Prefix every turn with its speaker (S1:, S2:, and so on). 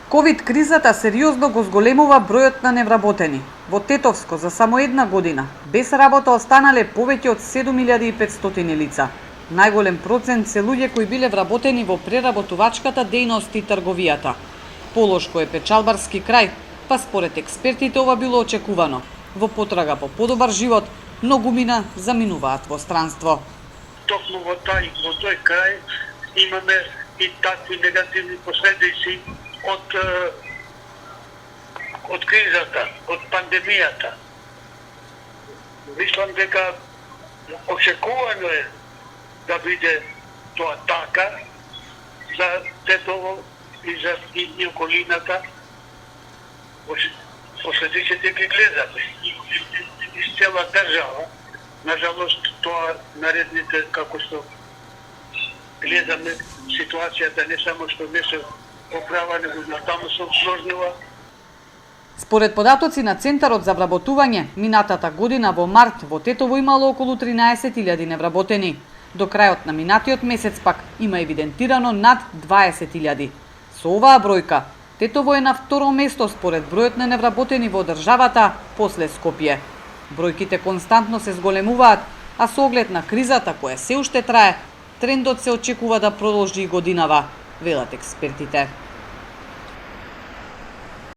S1: Ковид кризата сериозно го зголемува бројот на невработени. Во Тетовско за само една година без работа останале повеќе од 7500 лица. Најголем процент се луѓе кои биле вработени во преработувачката дејност и трговијата. Полошко е печалбарски крај, па според експертите ова било очекувано. Во потрага по подобар живот, многумина заминуваат во странство.
S2: Токму во тој крај имаме и такви негативни последици од кризата, од пандемијата. Мислам дека очекувано е да биде тоа така за Тетово и за и околината. Последиците ги гледаме из цела држава. Нажалост, тоа наредните, како што гледаме, ситуацијата не само што не се поправа, него натаму се усложнила.
S1: Според податоци на Центарот за вработување, минатата година во март во Тетово имало околу 13.000 невработени. До крајот на минатиот месец пак има евидентирано над 20.000. Со оваа бројка, Тетово е на второ место според бројот на невработени во државата после Скопје. Бројките константно се зголемуваат, а со оглед на кризата која се уште трае, трендот се очекува да продолжи и годинава, велат експертите.